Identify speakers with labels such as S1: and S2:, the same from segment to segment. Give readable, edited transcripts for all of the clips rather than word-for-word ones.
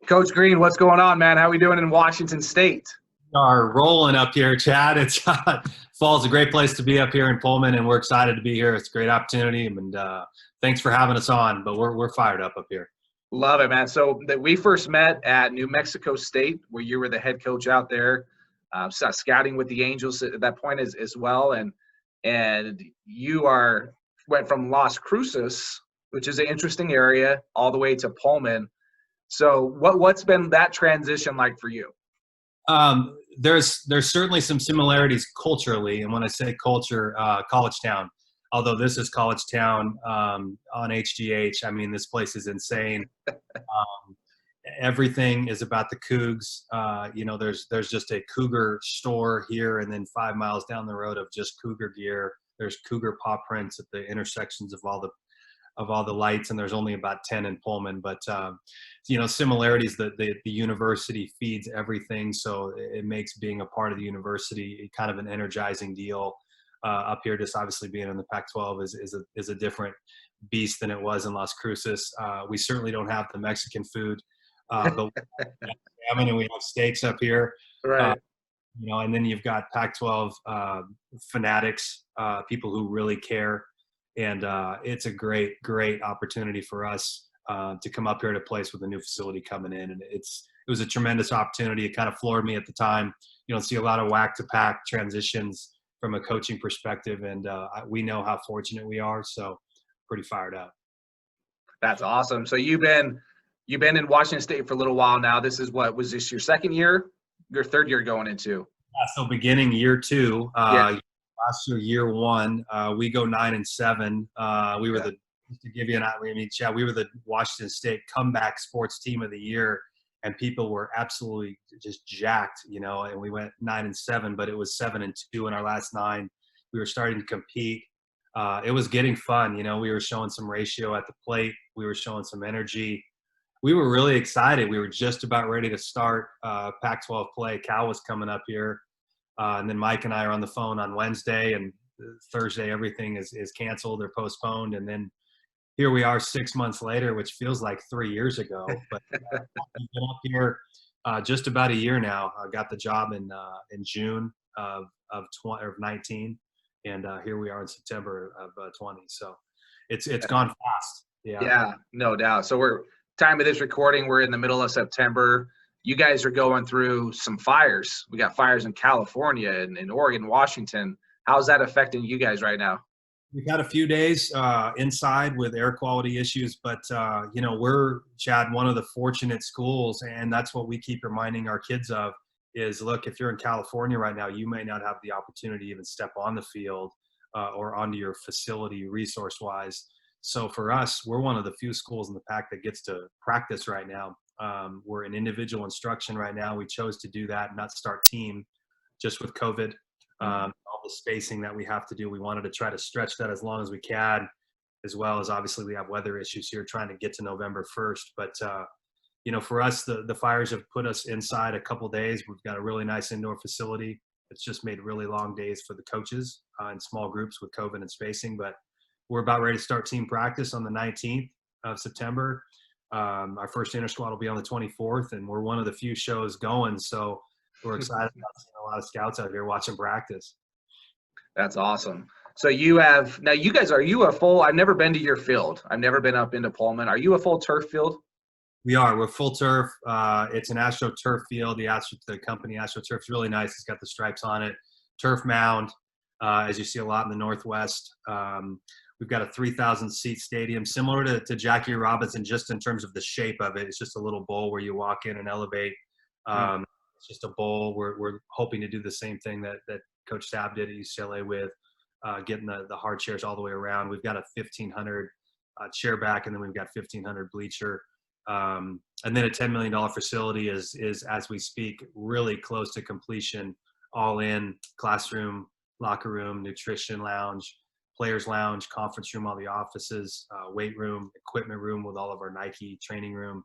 S1: Coach Green, what's going on, man? How we doing in Washington State?
S2: Are rolling up here, Chad. It's fall's a great place to be up here in Pullman, and we're excited to be here. It's a great opportunity, and thanks for having us on. But we're fired up here.
S1: Love it, man. So that we first met at New Mexico State, where you were the head coach out there, scouting with the Angels at that point as well, and you went from Las Cruces, which is an interesting area, all the way to Pullman. So what's been that transition like for you?
S2: There's certainly some similarities culturally, and when I say culture, college town. Although this is college town on HGH, I mean this place is insane. Everything is about the Cougs. There's just a Cougar store here, and then 5 miles down the road of just Cougar gear. There's Cougar paw prints at the intersections of all the lights, and there's only about 10 in Pullman. But similarities that the university feeds everything, so it makes being a part of the university kind of an energizing deal. Up here, just obviously being in the Pac-12 is a different beast than it was in Las Cruces. We certainly don't have the Mexican food, but we have salmon and we have steaks up here.
S1: Right.
S2: And then you've got Pac-12 fanatics, people who really care. And it's a great opportunity for us to come up here to a place with a new facility coming in. And it was a tremendous opportunity. It kind of floored me at the time. You don't see a lot of whack to pack transitions from a coaching perspective. And we know how fortunate we are. So pretty fired up.
S1: That's awesome. So you've been in Washington State for a little while now. This is was this your second year, your third year going into?
S2: Yeah, so beginning year two, last year one, we go 9-7. We were to give you an idea, I mean, Chad, we were the Washington State comeback sports team of the year, and people were absolutely just jacked, and we went 9-7, but it was 7-2 in our last 9. We were starting to compete. It was getting fun. We were showing some ratio at the plate. We were showing some energy. We were really excited. We were just about ready to start Pac-12 play. Cal was coming up here. And then Mike and I are on the phone on Wednesday, and Thursday everything is canceled or postponed. And then here we are 6 months later, which feels like 3 years ago. But we've been up here just about a year now. I got the job in June of 19, and here we are in September of 20. So it's gone fast.
S1: Yeah, no doubt. So we're time of this recording, we're in the middle of September. You guys are going through some fires. We got fires in California and in Oregon, Washington. How's that affecting you guys right now?
S2: We've had a few days inside with air quality issues, but we're, Chad, one of the fortunate schools, and that's what we keep reminding our kids of is, look, if you're in California right now, you may not have the opportunity to even step on the field or onto your facility resource-wise. So for us, we're one of the few schools in the Pac that gets to practice right now. We're in individual instruction right now. We chose to do that, not start team, just with COVID. All the spacing that we have to do, we wanted to try to stretch that as long as we can, as well as obviously we have weather issues here trying to get to November 1st. But, for us, the fires have put us inside a couple days. We've got a really nice indoor facility. It's just made really long days for the coaches in small groups with COVID and spacing. But we're about ready to start team practice on the 19th of September. Our first inter squad will be on the 24th, and we're one of the few shows going. So we're excited about seeing a lot of scouts out here watching practice.
S1: That's awesome. So you guys, are you a full, I've never been to your field. I've never been up into Pullman. Are you a full turf field?
S2: We are. We're full turf. It's an AstroTurf field. The company AstroTurf is really nice. It's got the stripes on it. Turf mound, as you see a lot in the Northwest. We've got a 3,000-seat stadium, similar to Jackie Robinson, just in terms of the shape of it. It's just a little bowl where you walk in and elevate. It's just a bowl. We're hoping to do the same thing that Coach Sabb did at UCLA with getting the hard chairs all the way around. We've got a 1,500 chair back, and then we've got 1,500 bleacher. And then a $10 million facility is, as we speak, really close to completion, all in classroom, locker room, nutrition lounge, players lounge, conference room, all the offices, weight room, equipment room with all of our Nike training room.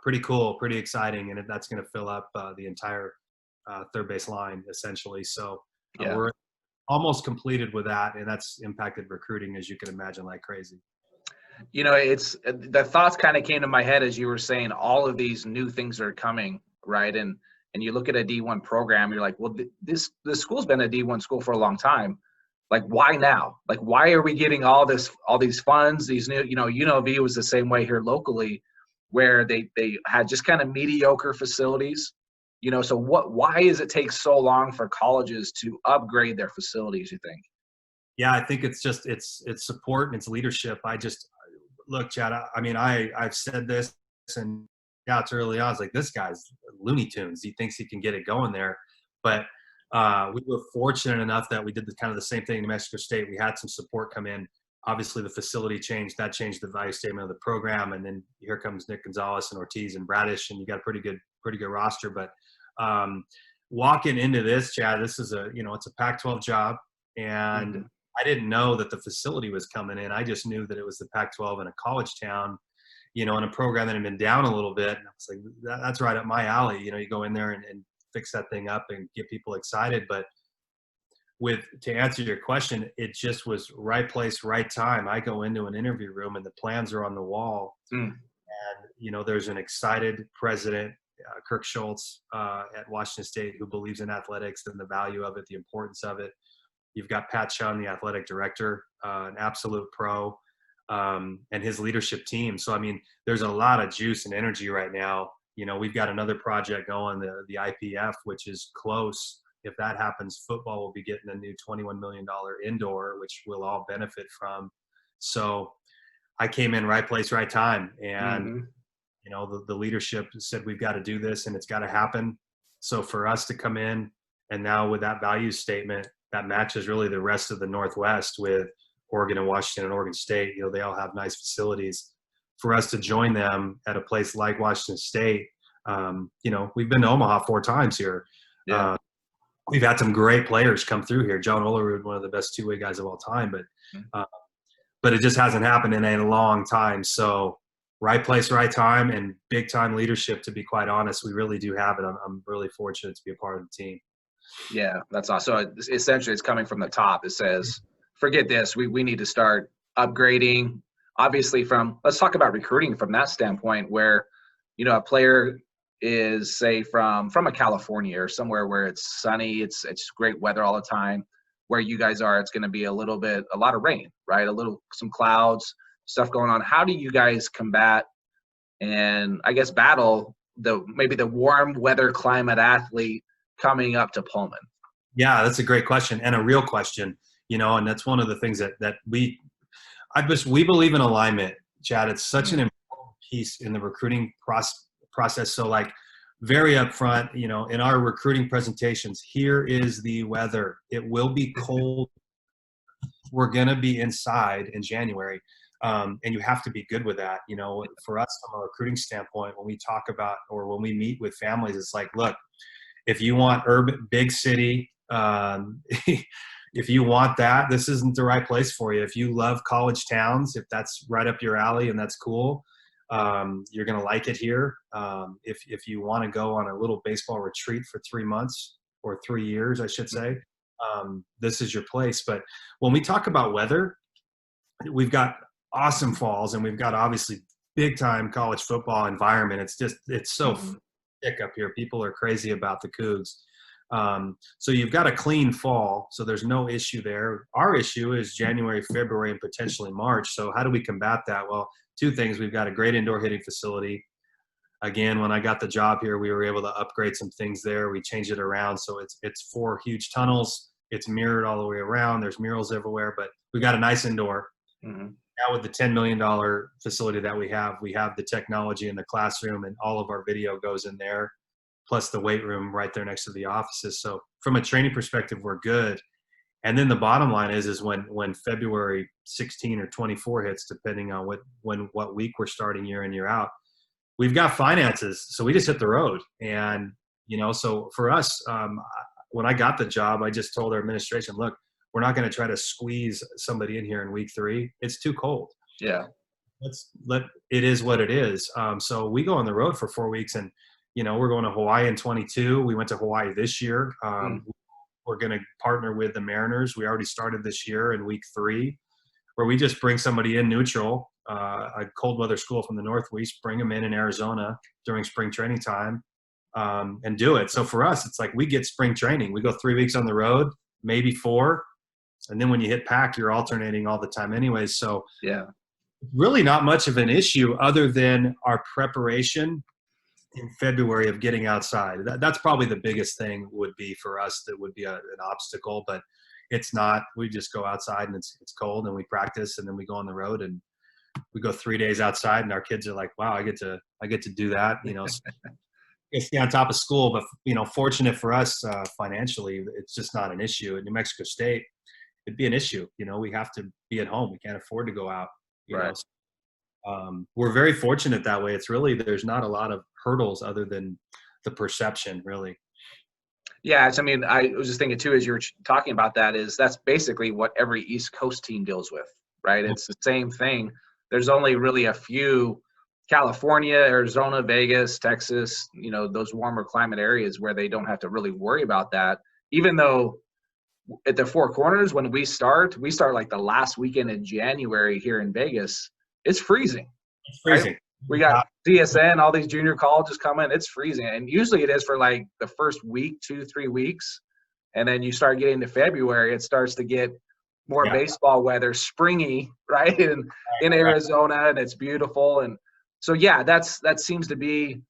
S2: Pretty cool, pretty exciting. And that's going to fill up the entire third base line essentially. So we're almost completed with that. And that's impacted recruiting, as you can imagine, like crazy.
S1: It's the thoughts kind of came to my head as you were saying all of these new things are coming, right? And you look at a D1 program, you're like, well, this school's been a D1 school for a long time. Like, why now? Like, why are we getting all these funds? These new, UNLV was the same way here locally, where they had just kind of mediocre facilities. So why does it take so long for colleges to upgrade their facilities, you think?
S2: Yeah, I think it's just it's support and it's leadership. Look, Chad. I've said this, and yeah, it's early on. I was like, this guy's Looney Tunes. He thinks he can get it going there, but we were fortunate enough that we did kind of the same thing in New Mexico State. We had some support come in. Obviously, the facility changed. That changed the value statement of the program, and then here comes Nick Gonzalez and Ortiz and Bradish, and you got a pretty good roster. But walking into this, Chad, this is it's a Pac-12 job, and I didn't know that the facility was coming in. I just knew that it was the Pac-12 in a college town, in a program that had been down a little bit. And I was like, that's right up my alley. You go in there and fix that thing up and get people excited. But to answer your question, it just was right place, right time. I go into an interview room and the plans are on the wall. And, there's an excited president, Kirk Schultz at Washington State, who believes in athletics and the value of it, the importance of it. You've got Pat Shun, the athletic director, an absolute pro, and his leadership team. So, there's a lot of juice and energy right now. We've got another project going, the IPF, which is close. If that happens, football will be getting a new $21 million indoor, which we'll all benefit from. So I came in right place, right time. And, the leadership said, we've got to do this and it's got to happen. So for us to come in and now with that value statement, that matches really the rest of the Northwest with Oregon and Washington and Oregon State. They all have nice facilities. For us to join them at a place like Washington State, we've been to Omaha 4 times here.
S1: Yeah.
S2: We've had some great players come through here. John Olerud, one of the best two-way guys of all time, but it just hasn't happened in a long time. So right place, right time, and big-time leadership, to be quite honest. We really do have it. I'm really fortunate to be a part of the team.
S1: Yeah, that's awesome. So essentially, it's coming from the top. It says, forget this. We need to start upgrading. Obviously, let's talk about recruiting from that standpoint, where a player is, say, from a California or somewhere where it's sunny, it's great weather all the time. Where you guys are, it's going to be a lot of rain, right? Some clouds, stuff going on. How do you guys combat and I guess battle maybe the warm weather climate athlete coming up to Pullman?
S2: Yeah, that's a great question and a real question, and that's one of the things that we believe in alignment, Chad. It's such an important piece in the recruiting process. So like very upfront, in our recruiting presentations, here is the weather. It will be cold. We're going to be inside in January. And you have to be good with that. For us from a recruiting standpoint, when we talk about, or when we meet with families, it's like, look, if you want urban, big city, if you want that, this isn't the right place for you. If you love college towns, if that's right up your alley and that's cool, you're going to like it here. If you want to go on a little baseball retreat for 3 months or 3 years, I should say, this is your place. But when we talk about weather, we've got awesome falls and we've got obviously big time college football environment. It's so thick up here. People are crazy about the Cougs. So you've got a clean fall, so there's no issue there. Our issue is January, February, and potentially March. So how do we combat that? Well, 2 things. We've got a great indoor hitting facility. Again, when I got the job here, we were able to upgrade some things there. We changed it around. So it's 4 huge tunnels. It's mirrored all the way around. There's murals everywhere, but we got a nice indoor. Now with the $10 million facility that we have the technology in the classroom and all of our video goes in there, plus the weight room right there next to the offices. So from a training perspective, we're good. And then the bottom line is when February 16 or 24 hits, depending on what week we're starting year in, year out, we've got finances. So we just hit the road. And, so for us, when I got the job, I just told our administration, look, we're not going to try to squeeze somebody in here in week 3. It's too cold.
S1: Yeah.
S2: It is what it is. So we go on the road for 4 weeks and, we're going to Hawaii in 22. We went to Hawaii this year. We're going to partner with the Mariners. We already started this year in week 3, where we just bring somebody in neutral a cold weather school from the Northwest, bring them in Arizona during spring training time, and do it. So for us, it's like we get spring training. We go 3 weeks on the road, maybe 4. And then when you hit pack, you're alternating all the time anyways. So
S1: Yeah.
S2: really not much of an issue other than our preparation in February of getting outside. That's probably the biggest thing would be for us. That would be an obstacle, but it's not. We just go outside and it's cold and we practice, and then we go on the road and we go 3 days outside, and our kids are like, wow, I get to do that. Stay on top of school, but fortunate for us financially, it's just not an issue. At New Mexico State, it'd be an issue. We have to be at home. We can't afford to go out.
S1: Right.
S2: We're very fortunate that way. It's really, there's not a lot of hurdles other than the perception, really.
S1: Yeah, I was just thinking too, as you were talking about that, that's basically what every East Coast team deals with, right? It's the same thing. There's only really a few, California, Arizona, Vegas, Texas, those warmer climate areas where they don't have to really worry about that. Even though at the Four Corners, when we start like the last weekend in January here in Vegas, it's freezing.
S2: It's freezing.
S1: Right? We got CSN, all these junior colleges coming. It's freezing. And usually it is for like the first week, 2-3 weeks. And then you start getting to February, it starts to get more baseball weather, springy, right? In Arizona, and it's beautiful. And so, that seems to be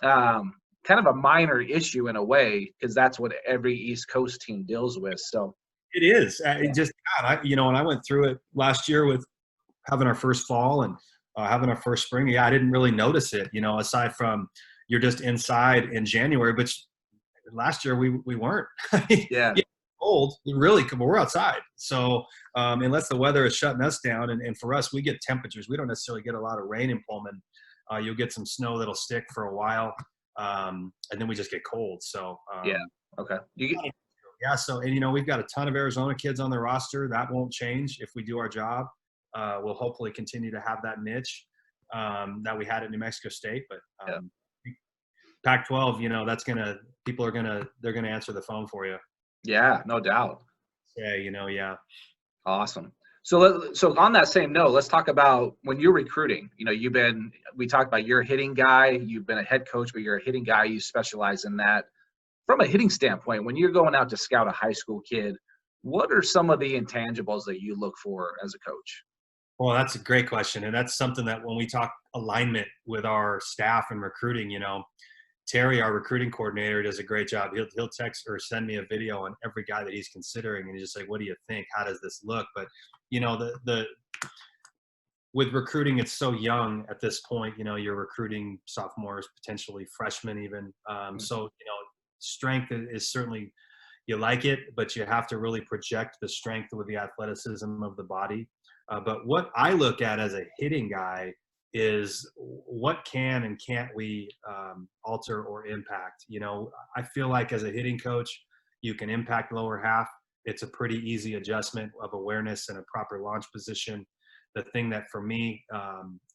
S1: kind of a minor issue in a way, because that's what every East Coast team deals with. So
S2: it is. When I went through it last year with having our first fall and having our first spring, I didn't really notice it, aside from you're just inside in January, but last year we weren't.
S1: Yeah.
S2: Cold, really, we're outside. So unless the weather is shutting us down, and for us, we get temperatures. We don't necessarily get a lot of rain in Pullman. You'll get some snow that'll stick for a while, and then we just get cold. So
S1: okay.
S2: So we've got a ton of Arizona kids on the roster. That won't change if we do our job. We'll hopefully continue to have that niche that we had at New Mexico State, but Pac-12, they're gonna answer the phone for you.
S1: Yeah, no doubt.
S2: Yeah.
S1: Awesome. So on that same note, let's talk about when you're recruiting. We talked about you're a hitting guy. You've been a head coach, but you're a hitting guy. You specialize in that. From a hitting standpoint, when you're going out to scout a high school kid, what are some of the intangibles that you look for as a coach?
S2: Well, that's a great question. And that's something that when we talk alignment with our staff and recruiting, Terry, our recruiting coordinator, does a great job. He'll text or send me a video on every guy that he's considering, and he's just like, what do you think? How does this look? But, with recruiting, it's so young at this point. You're recruiting sophomores, potentially freshmen even. So, strength is certainly, you like it, but you have to really project the strength with the athleticism of the body. But what I look at as a hitting guy is what can and can't we alter or impact. I feel like as a hitting coach, you can impact lower half. It's a pretty easy adjustment of awareness and a proper launch position. The thing that for me,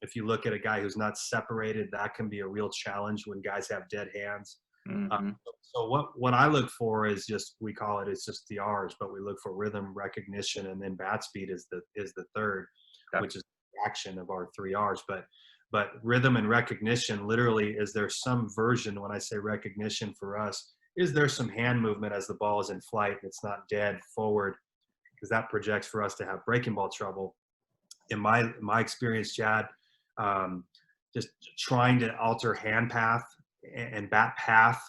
S2: if you look at a guy who's not separated, that can be a real challenge when guys have dead hands.
S1: Mm-hmm.
S2: So what I look for is we call it, it's just the R's, but we look for rhythm, recognition, and then bat speed is the third, which is the action of our 3 R's. But rhythm and recognition, literally, is there some version, when I say recognition for us, is there some hand movement as the ball is in flight and it's not dead forward, because that projects for us to have breaking ball trouble. In my experience, Chad, just trying to alter hand path and bat path,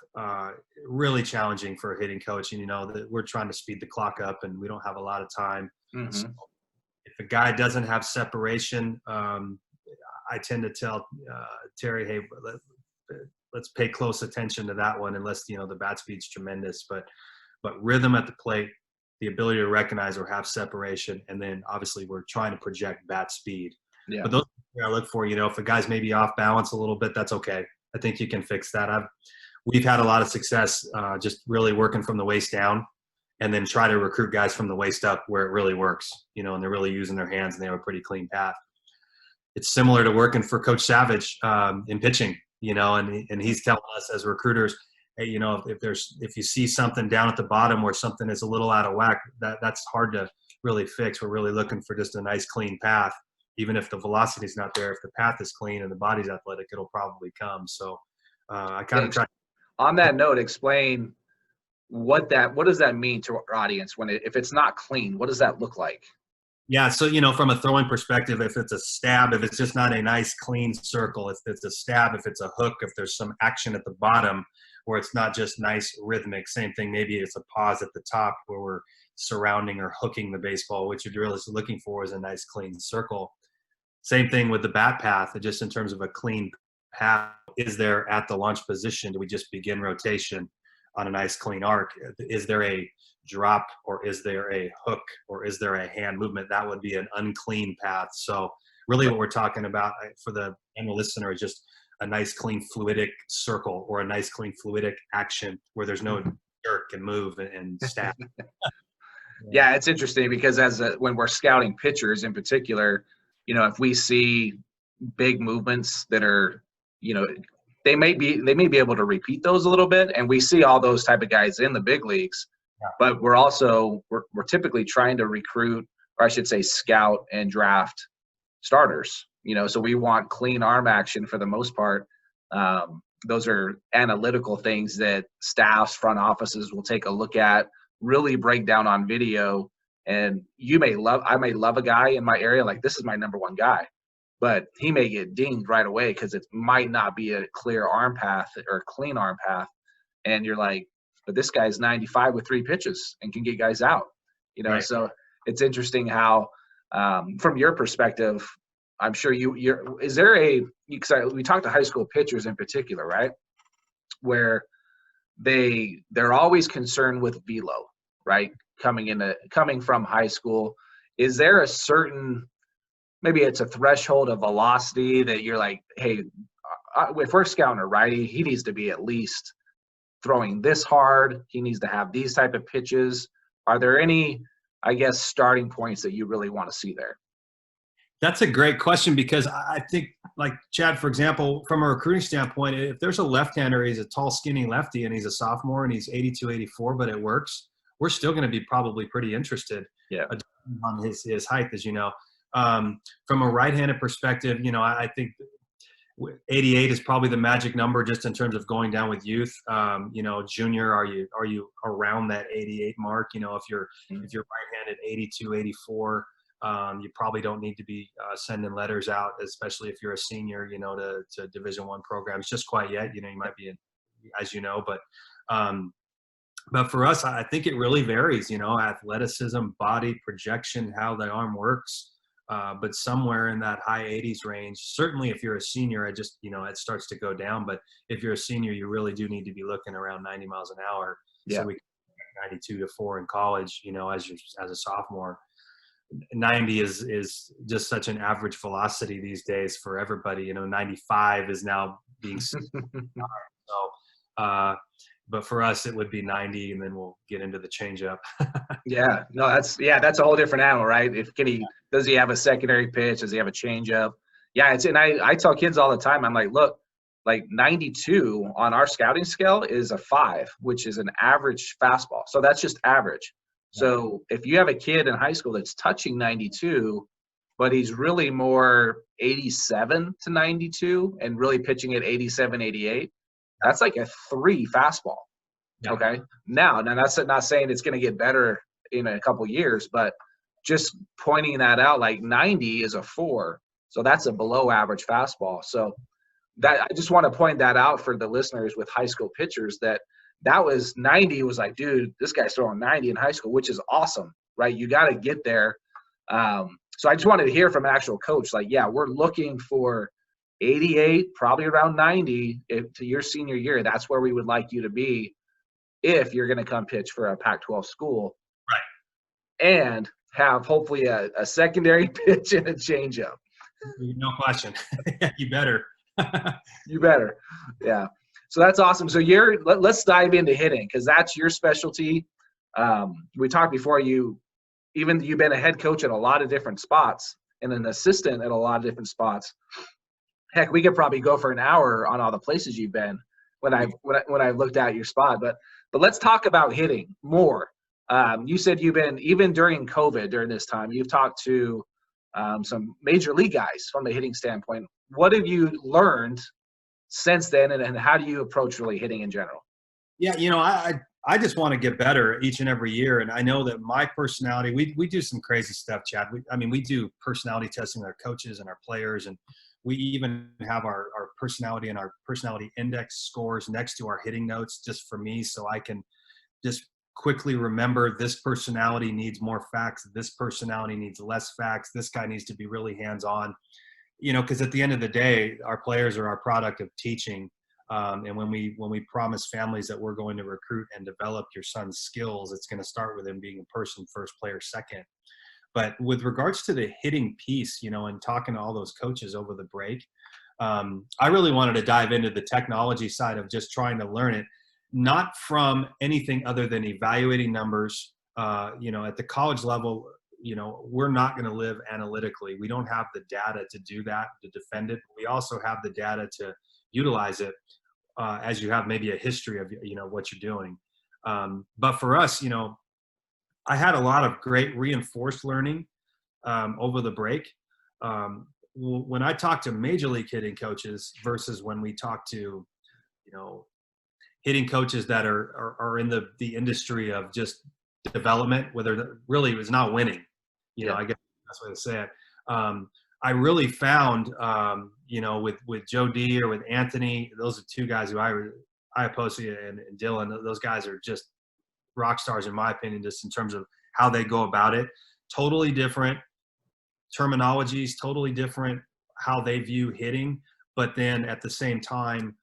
S2: really challenging for a hitting coach. And that we're trying to speed the clock up and we don't have a lot of time.
S1: Mm-hmm.
S2: So if a guy doesn't have separation, I tend to tell Terry, hey, let's pay close attention to that one, unless the bat speed's tremendous. But rhythm at the plate, the ability to recognize or have separation, and then obviously we're trying to project bat speed.
S1: Yeah.
S2: But those are I look for. If a guy's maybe off balance a little bit, that's okay. I think you can fix that. We've had a lot of success just really working from the waist down, and then try to recruit guys from the waist up where it really works, and they're really using their hands and they have a pretty clean path. It's similar to working for Coach Savage in pitching, and he's telling us as recruiters, hey, if you see something down at the bottom where something is a little out of whack, that's hard to really fix. We're really looking for just a nice clean path. even if the velocity is not there, if the path is clean and the body's athletic, it'll probably come. So I kind of try.
S1: On that note, explain what does that mean to our audience if it's not clean? What does that look like?
S2: Yeah, so from a throwing perspective, if it's a stab, if it's just not a nice clean circle, if it's a stab, if it's a hook, if there's some action at the bottom where it's not just nice rhythmic, same thing, maybe it's a pause at the top where we're surrounding or hooking the baseball. What you're really looking for is a nice clean circle. Same thing with the bat path, just in terms of a clean path. Is there at the launch position, do we just begin rotation on a nice clean arc? Is there a drop, or is there a hook, or is there a hand movement? That would be an unclean path. So really what we're talking about for the annual listener is just a nice clean fluidic circle, or a nice clean fluidic action where there's no jerk and move and stab.
S1: Yeah, it's interesting because when we're scouting pitchers in particular, if we see big movements that are, they may be able to repeat those a little bit, and we see all those type of guys in the big leagues. Yeah. But we're typically trying to recruit, or I should say scout and draft starters, so we want clean arm action for the most part. Those are analytical things that staffs, front offices will take a look at, really break down on video. And I may love a guy in my area, like this is my number one guy, but he may get dinged right away because it might not be a clear arm path or a clean arm path. And you're like, but this guy's 95 with 3 pitches and can get guys out, Right. So it's interesting how, from your perspective, I'm sure is there because we talked to high school pitchers in particular, right? Where they're always concerned with velo, right? Coming from high school. Is there a certain, maybe it's a threshold of velocity that you're like, hey, if we're scouting a righty, he needs to be at least throwing this hard. He needs to have these type of pitches. Are there any, I guess, starting points that you really want to see there?
S2: That's a great question, because I think, like Chad, for example, from a recruiting standpoint, if there's a left-hander, he's a tall, skinny lefty, and he's a sophomore and he's 82, 84, but it works, we're still going to be probably pretty interested on his height, as you know. From a right-handed perspective, I think 88 is probably the magic number just in terms of going down with youth. Junior, are you around that 88 mark? If you're right-handed, 82, 84, you probably don't need to be sending letters out, especially if you're a senior, to Division I programs just quite yet. You might be, as you know, but for us, I think it really varies, athleticism, body, projection, how the arm works. But somewhere in that high 80s range. Certainly if you're a senior, it starts to go down. But if you're a senior, you really do need to be looking around 90 miles an hour. Yeah. So we 92 to 4 in college, as a sophomore. 90 is just such an average velocity these days for everybody. 95 is now being so but for us it would be 90, and then we'll get into the changeup. That's a whole different animal, right? Does he have a secondary pitch? Does he have a changeup? Yeah, and I tell kids all the time, I'm like, look, like 92 on our scouting scale is a 5, which is an average fastball. So that's just average. So if you have a kid in high school that's touching 92, but he's really more 87 to 92 and really pitching at 87, 88, that's like a 3 fastball. Yeah. Okay. Now that's not saying it's going to get better in a couple years, but just pointing that out, like 90 is a 4. So that's a below average fastball. So that I just want to point that out for the listeners with high school pitchers, that was 90 was like, dude, this guy's throwing 90 in high school, which is awesome, right? You got to get there. So I just wanted to hear from an actual coach, like, yeah, we're looking for 88, probably around 90 to your senior year. That's where we would like you to be if you're going to come pitch for a Pac-12 school. Right. And have hopefully a secondary pitch and a changeup. No question. You better.
S1: You better. Yeah. So that's awesome. So let's dive into hitting, because that's your specialty. We talked before, you've been a head coach at a lot of different spots and an assistant at a lot of different spots. Heck, we could probably go for an hour on all the places you've been when I've looked at your spot. But let's talk about hitting more. You said you've been, even during COVID, during this time, you've talked to some major league guys from a hitting standpoint. What have you learned since then, and how do you approach really hitting in general?
S2: Yeah, I just want to get better each and every year, and I know that my personality. We do some crazy stuff, Chad. We do personality testing with our coaches and our players, and we even have our personality and our personality index scores next to our hitting notes, just for me, so I can just quickly remember this personality needs more facts, this personality needs less facts, this guy needs to be really hands-on. Because at the end of the day, our players are our product of teaching. And when we promise families that we're going to recruit and develop your son's skills, it's going to start with him being a person first, player second. But with regards to the hitting piece, and talking to all those coaches over the break, I really wanted to dive into the technology side of just trying to learn it, not from anything other than evaluating numbers. At the college level, we're not going to live analytically. We don't have the data to do that, to defend it. We also have the data to utilize it as you have maybe a history of, what you're doing. But for us, I had a lot of great reinforced learning over the break. When I talk to major league hitting coaches versus when we talk to, hitting coaches that are in the industry of just development, whether really was not winning, I guess that's the way to say it. I really found, with Joe D or with Anthony, those are two guys who I oppose to, and Dylan, those guys are just rock stars in my opinion, just in terms of how they go about it. Totally different terminologies, totally different how they view hitting, but then at the same time,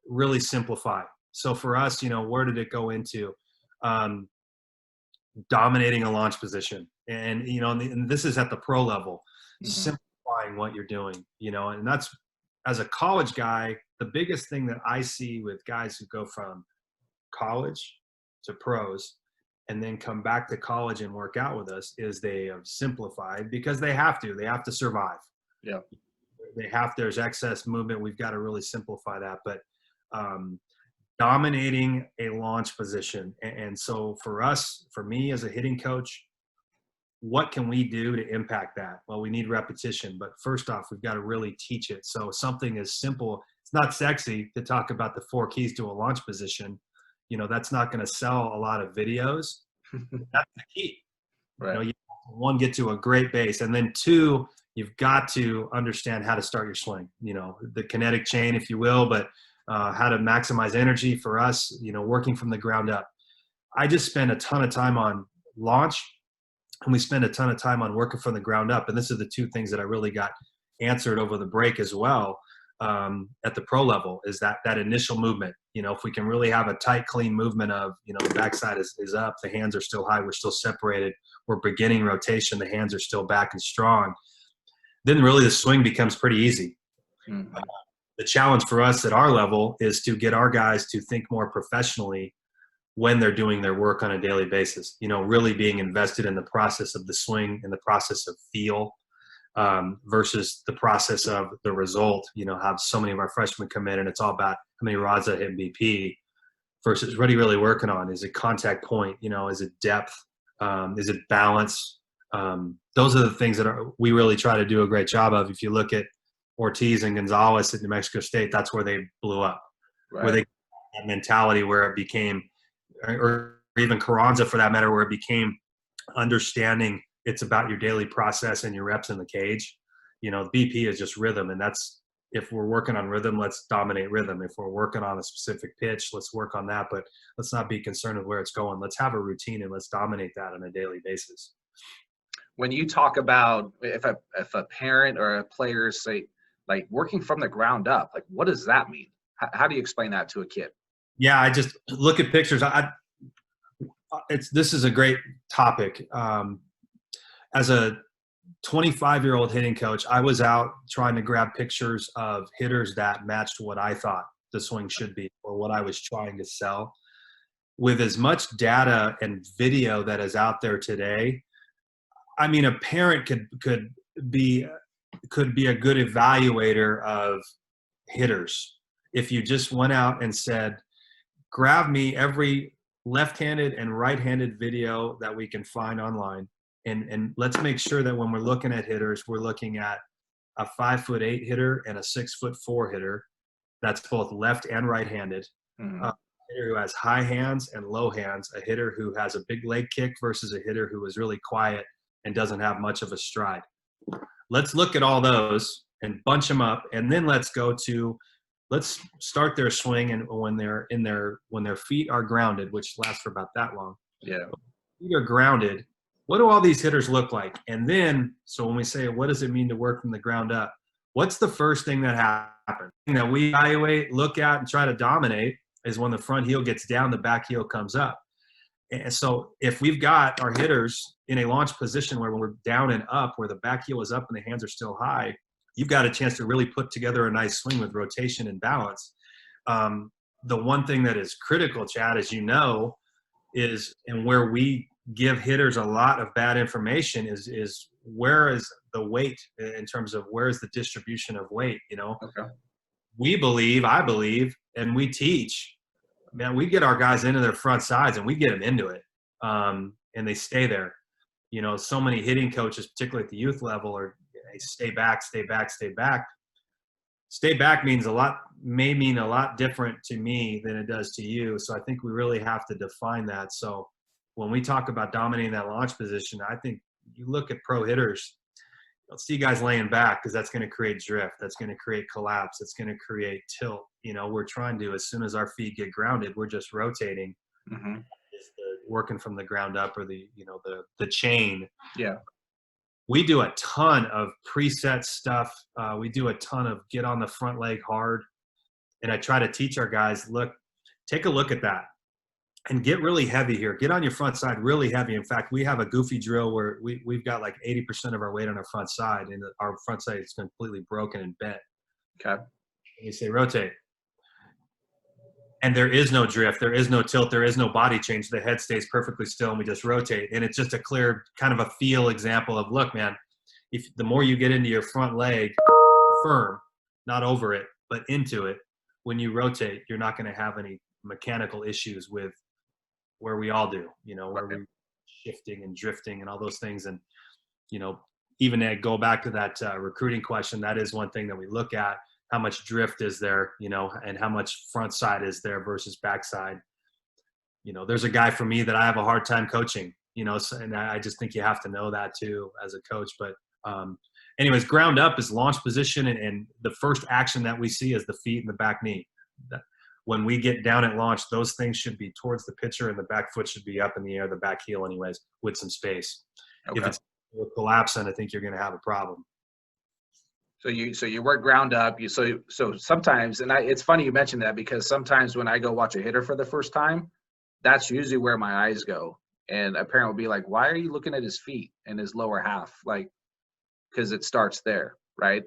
S2: really simplify. So for us, where did it go into? Dominating a launch position. And, and this is at the pro level, simplifying what you're doing, and that's, as a college guy, the biggest thing that I see with guys who go from college to pros and then come back to college and work out with us is they have simplified because they have to survive.
S1: Yeah.
S2: There's excess movement. We've got to really simplify that, but, dominating a launch position. And so for me as a hitting coach, what can we do to impact that? Well, we need repetition, but first off, we've got to really teach it. So something as simple, it's not sexy to talk about the 4 keys to a launch position. That's not going to sell a lot of videos. That's the key.
S1: Right.
S2: One, get to a great base. And then 2, you've got to understand how to start your swing, the kinetic chain, if you will, but how to maximize energy for us, working from the ground up. I just spend a ton of time on launch, and we spend a ton of time on working from the ground up. And this is the 2 things that I really got answered over the break as well, at the pro level, is that initial movement. If we can really have a tight, clean movement of, the backside is up, the hands are still high, we're still separated, we're beginning rotation, the hands are still back and strong, then really the swing becomes pretty easy.
S1: Mm-hmm.
S2: The challenge for us at our level is to get our guys to think more professionally when they're doing their work on a daily basis, really being invested in the process of the swing and the process of feel, versus the process of the result. Have so many of our freshmen come in and it's all about how many rods I hit BP versus what are you really working on? Is it contact point? Is it depth? Is it balance? Those are the things that we really try to do a great job of. If you look at Ortiz and Gonzalez at New Mexico State, that's where they blew up, right. Where they that mentality where it became, or even Carranza for that matter, where it became understanding it's about your daily process and your reps in the cage. BP is just rhythm, and that's, if we're working on rhythm, let's dominate rhythm. If we're working on a specific pitch, let's work on that, but let's not be concerned with where it's going. Let's have a routine and let's dominate that on a daily basis.
S1: When you talk about if a parent or a player say, like, working from the ground up, like, what does that mean? How do you explain that to a kid?
S2: Yeah, I just look at pictures. This is a great topic. As a 25-year-old hitting coach, I was out trying to grab pictures of hitters that matched what I thought the swing should be or what I was trying to sell. With as much data and video that is out there today, I mean, a parent could be a good evaluator of hitters. If you just went out and said, grab me every left-handed and right-handed video that we can find online And let's make sure that when we're looking at hitters, we're looking at a 5'8" hitter and a 6'4" hitter. That's both left and right-handed.
S1: Mm-hmm.
S2: A hitter who has high hands and low hands. A hitter who has a big leg kick versus a hitter who is really quiet and doesn't have much of a stride. Let's look at all those and bunch them up, and then let's start their swing, and when their feet are grounded, which lasts for about that long.
S1: Yeah.
S2: Feet are grounded. What do all these hitters look like? And then, so when we say, what does it mean to work from the ground up? What's the first thing that happens? That we evaluate, look at, and try to dominate is when the front heel gets down, the back heel comes up. And so if we've got our hitters in a launch position where we're down and up, where the back heel is up and the hands are still high, you've got a chance to really put together a nice swing with rotation and balance. The one thing that is critical, Chad, as you know, is, and where we give hitters a lot of bad information is where is the weight in terms of where is the distribution of weight,
S1: Okay.
S2: I believe, and we teach, man, we get our guys into their front sides and we get them into it. And they stay there. So many hitting coaches, particularly at the youth level, hey, stay back, stay back, stay back. Stay back may mean a lot different to me than it does to you. So I think we really have to define that. So when we talk about dominating that launch position, I think you look at pro hitters, you'll see guys laying back because that's going to create drift. That's going to create collapse. It's going to create tilt. We're trying to, as soon as our feet get grounded, we're just rotating.
S1: Mm-hmm.
S2: It's working from the ground up, or the chain.
S1: Yeah.
S2: We do a ton of preset stuff. We do a ton of get on the front leg hard. And I try to teach our guys, take a look at that and get really heavy here. Get on your front side really heavy. In fact, we have a goofy drill where we've got like 80% of our weight on our front side, and our front side is completely broken and bent.
S1: Okay.
S2: And you say, rotate. And there is no drift. There is no tilt. There is no body change. The head stays perfectly still, and we just rotate. And it's just a clear kind of a feel example of, look, man, if the more you get into your front leg firm, not over it, but into it, when you rotate, you're not going to have any mechanical issues with where we all do, where we're shifting and drifting and all those things. And, even to go back to that recruiting question, that is one thing that we look at. How much drift is there, and how much front side is there versus backside. There's a guy for me that I have a hard time coaching, and I just think you have to know that too as a coach. But anyways, ground up is launch position, and the first action that we see is the feet and the back knee. When we get down at launch, those things should be towards the pitcher, and the back foot should be up in the air, the back heel anyways, with some space. Okay. If it's collapsing, I think you're going to have a problem.
S1: So you work ground up. So sometimes, and it's funny you mentioned that, because sometimes when I go watch a hitter for the first time, that's usually where my eyes go. And a parent will be like, "Why are you looking at his feet and his lower half?" Like, because it starts there, right?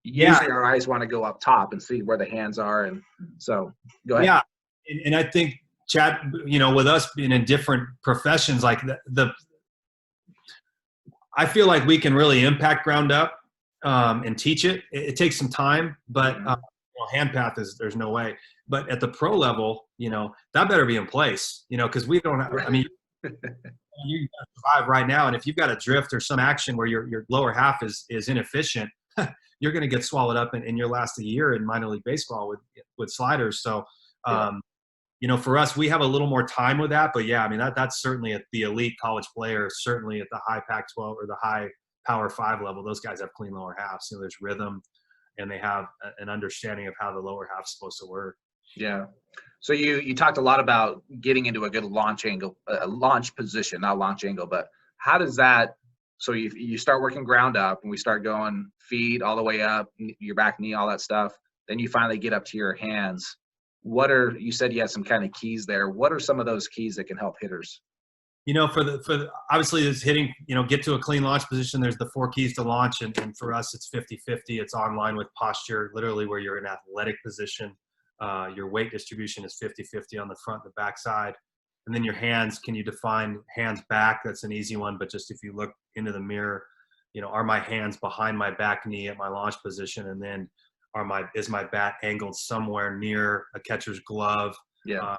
S2: Yeah.
S1: Usually our eyes want to go up top and see where the hands are, and so go ahead.
S2: Yeah, and I think, Chad, with us being in different professions, like I feel like we can really impact ground up. And teach it. It takes some time, but hand path there's no way. But at the pro level, that better be in place, because we don't have, you survive right now. And if you've got a drift or some action where your lower half is inefficient, you're going to get swallowed up and you'll last a year in minor league baseball with sliders. So, for us, we have a little more time with that, but that's certainly at the elite college player, certainly at the high Pac-12 or the high Power 5 level. Those guys have clean lower halves. There's rhythm, and they have an understanding of how the lower half's supposed to work.
S1: Yeah. So you talked a lot about getting into a good launch angle, launch position, not launch angle, but how does that? So you start working ground up, and we start going feet all the way up, your back knee, all that stuff. Then you finally get up to your hands. You said you had some kind of keys there. What are some of those keys that can help hitters?
S2: For the obviously it's hitting, get to a clean launch position. There's the 4 keys to launch. And for us, it's 50-50. It's online with posture, literally where you're in athletic position. Your weight distribution is 50-50 on the front and the back side. And then your hands, can you define hands back? That's an easy one. But just if you look into the mirror, are my hands behind my back knee at my launch position? And then is my bat angled somewhere near a catcher's glove?
S1: Yeah.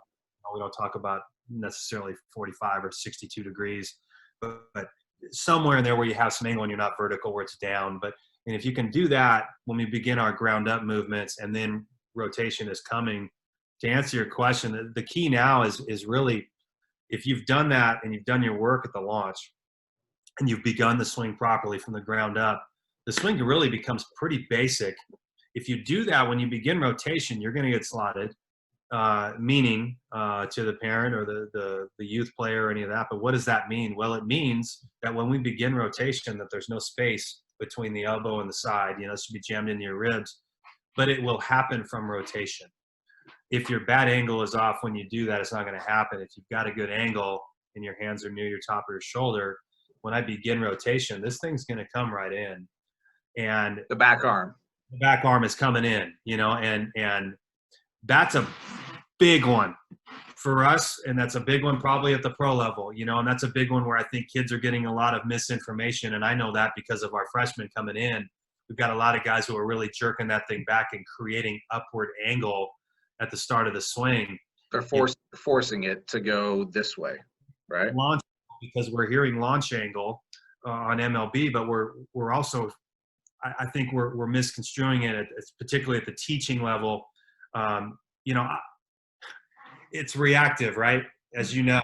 S2: We don't talk about necessarily 45 or 62 degrees, but somewhere in there where you have some angle and you're not vertical where it's down. But and if you can do that when we begin our ground up movements and then rotation is coming, to answer your question, the key now is really, if you've done that and you've done your work at the launch and you've begun the swing properly from the ground up, the swing really becomes pretty basic. If you do that when you begin rotation, you're going to get slotted, meaning to the parent or the youth player or any of that. But what does that mean? Well, it means that when we begin rotation, that there's no space between the elbow and the side. You know, it should be jammed into your ribs, but it will happen from rotation. If your bad angle is off when you do that, it's not going to happen. If you've got a good angle and your hands are near your top of your shoulder, when I begin rotation, this thing's going to come right in. And
S1: the back arm
S2: is coming in, you know, and that's a big one for us. And that's a big one probably at the pro level, you know, and that's a big one where I think kids are getting a lot of misinformation. And I know that because of our freshmen coming in. We've got a lot of guys who are really jerking that thing back and creating upward angle at the start of the swing.
S1: They're forcing it to go this way, right?
S2: Launch, because we're hearing launch angle on MLB, but we're also, I think we're misconstruing it, particularly at the teaching level. You know, it's reactive, right? As you know,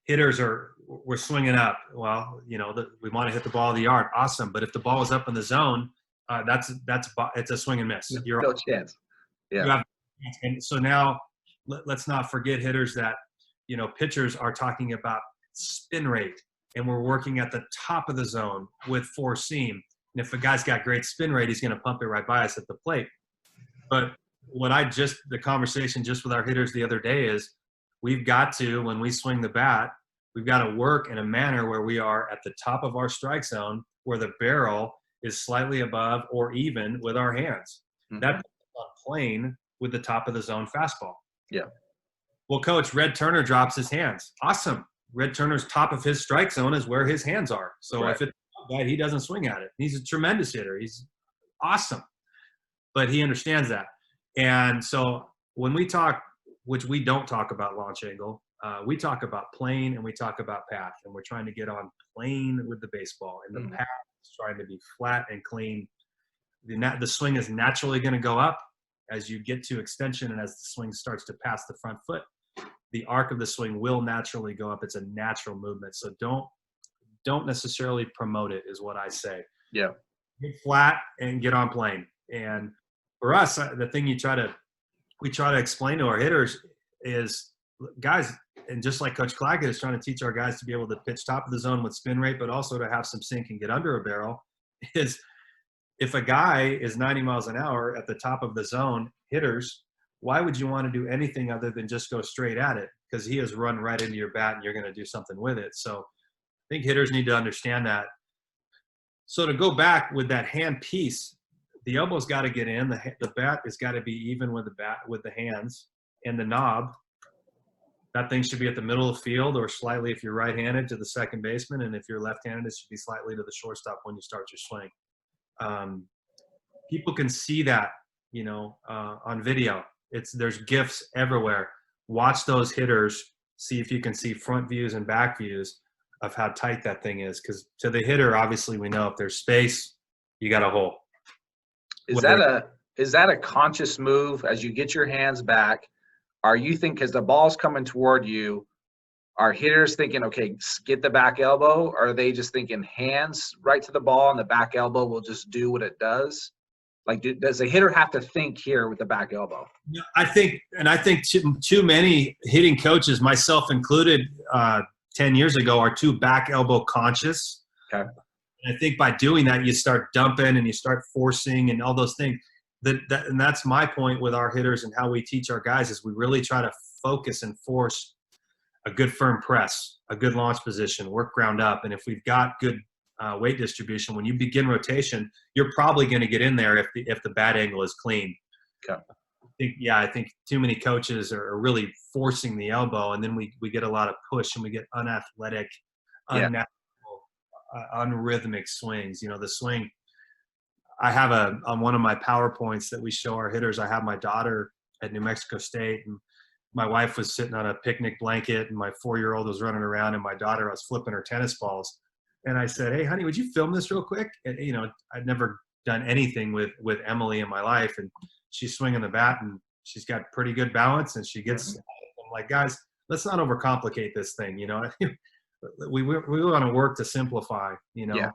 S2: hitters we're swinging up. Well, you know, we want to hit the ball of the yard. Awesome. But if the ball is up in the zone, it's a swing and miss.
S1: You're no chance. Yeah.
S2: And so now let's not forget hitters that, you know, pitchers are talking about spin rate, and we're working at the top of the zone with four seam. And if a guy's got great spin rate, he's going to pump it right by us at the plate. But the conversation just with our hitters the other day is we've got to, when we swing the bat, we've got to work in a manner where we are at the top of our strike zone, where the barrel is slightly above or even with our hands. Mm-hmm. That's on plane with the top of the zone fastball.
S1: Yeah.
S2: Well, Coach, Red Turner drops his hands. Awesome. Red Turner's top of his strike zone is where his hands are. So right. If it's bad, he doesn't swing at it. He's a tremendous hitter. He's awesome. But he understands that. And so when we talk, which we don't talk about launch angle, we talk about plane and we talk about path. And we're trying to get on plane with the baseball. And the path is trying to be flat and clean. The swing is naturally going to go up as you get to extension and as the swing starts to pass the front foot. The arc of the swing will naturally go up. It's a natural movement. So don't necessarily promote it, is what I say.
S1: Yeah.
S2: Get flat and get on plane. And for us, the thing we try to explain to our hitters is, guys, and just like Coach Clackett is trying to teach our guys to be able to pitch top of the zone with spin rate, but also to have some sink and get under a barrel, is if a guy is 90 miles an hour at the top of the zone, hitters, why would you want to do anything other than just go straight at it? Because he has run right into your bat and you're going to do something with it. So I think hitters need to understand that. So to go back with that hand piece, the elbow's got to get in. The bat has got to be even with the hands, and the knob. That thing should be at the middle of the field, or slightly, if you're right-handed, to the second baseman, and if you're left-handed, it should be slightly to the shortstop when you start your swing. People can see that, you know, on video. There's GIFs everywhere. Watch those hitters. See if you can see front views and back views of how tight that thing is. Because to the hitter, obviously, we know if there's space, you got a hole.
S1: Is that a conscious move as you get your hands back? Are you thinking, because the ball's coming toward you, are hitters thinking, okay, get the back elbow? Or are they just thinking hands right to the ball and the back elbow will just do what it does? Like, does a hitter have to think here with the back elbow?
S2: I think too many hitting coaches, myself included, 10 years ago, are too back elbow conscious.
S1: Okay.
S2: And I think by doing that, you start dumping and you start forcing and all those things. And that's my point with our hitters and how we teach our guys is we really try to focus and force a good firm press, a good launch position, work ground up. And if we've got good weight distribution, when you begin rotation, you're probably going to get in there if the bad angle is clean.
S1: Okay.
S2: I think too many coaches are really forcing the elbow, and then we get a lot of push and we get unathletic, unnatural, unrhythmic swings. You know, the swing. I have on one of my PowerPoints that we show our hitters, I have my daughter at New Mexico State, and my wife was sitting on a picnic blanket and my 4-year-old was running around and my daughter was flipping her tennis balls. And I said, hey, honey, would you film this real quick? And, you know, I'd never done anything with Emily in my life. And she's swinging the bat and she's got pretty good balance and she gets, I'm like, guys, let's not overcomplicate this thing. You know, we want to work to simplify, you know?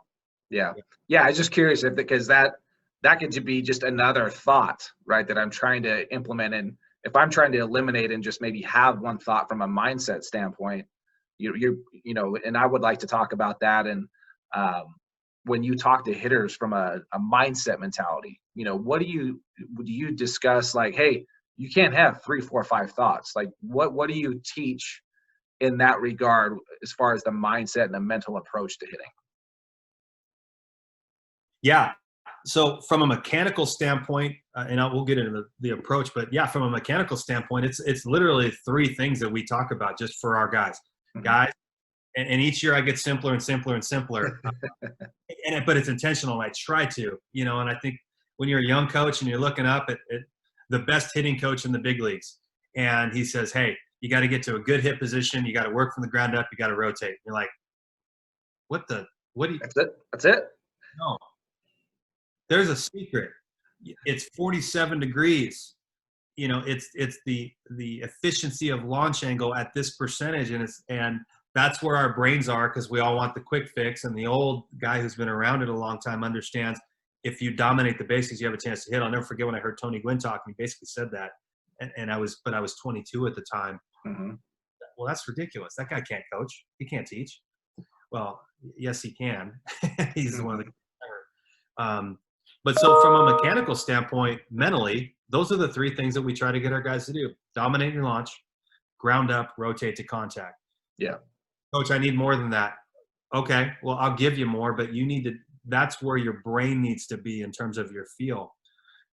S1: Yeah. I was just curious because that could be just another thought, right, that I'm trying to implement. And if I'm trying to eliminate and just maybe have one thought from a mindset standpoint, you know, and I would like to talk about that. And when you talk to hitters from a mindset mentality, you know, do you discuss like, hey, you can't have 3, 4, 5 thoughts? Like what do you teach in that regard as far as the mindset and the mental approach to hitting?
S2: Yeah. So from a mechanical standpoint, and we'll get into the approach, but yeah, from a mechanical standpoint, it's literally 3 things that we talk about just for our guys. Guys, and each year I get simpler and simpler and simpler. But it's intentional. I try to, you know, and I think when you're a young coach and you're looking up at the best hitting coach in the big leagues, and he says, hey, you got to get to a good hit position. You got to work from the ground up. You got to rotate. You're like, what do you?
S1: That's it.
S2: No, there's a secret. It's 47 degrees. You know, it's the efficiency of launch angle at this percentage, and that's where our brains are, because we all want the quick fix. And the old guy who's been around it a long time understands if you dominate the bases, you have a chance to hit. I'll never forget when I heard Tony Gwynn talk, and he basically said that. And I was 22 at the time. Well, that's ridiculous. That guy can't coach. He can't teach. Well, yes, he can. He's one of the. But so from a mechanical standpoint, mentally, those are the 3 things that we try to get our guys to do: dominate your launch, ground up, rotate to contact.
S1: Yeah.
S2: Coach, I need more than that. Okay, well, I'll give you more, but you need to, that's where your brain needs to be in terms of your feel.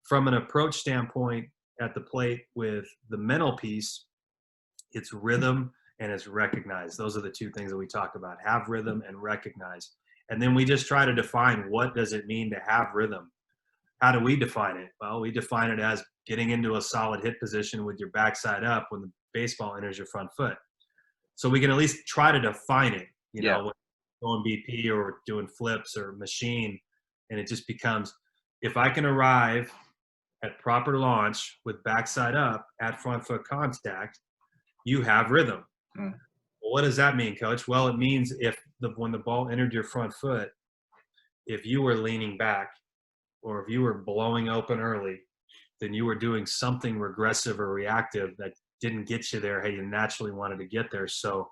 S2: From an approach standpoint at the plate with the mental piece, it's rhythm and it's recognize. Those are the 2 things that we talk about: have rhythm and recognize. And then we just try to define, what does it mean to have rhythm? How do we define it? Well, we define it as getting into a solid hit position with your backside up when the baseball enters your front foot. So we can at least try to define it, you know, when going BP or doing flips or machine. And it just becomes, if I can arrive at proper launch with backside up at front foot contact, you have rhythm. Well, what does that mean, Coach? Well, it means when the ball entered your front foot, if you were leaning back or if you were blowing open early, then you were doing something regressive or reactive that didn't get you there. Hey, you naturally wanted to get there. So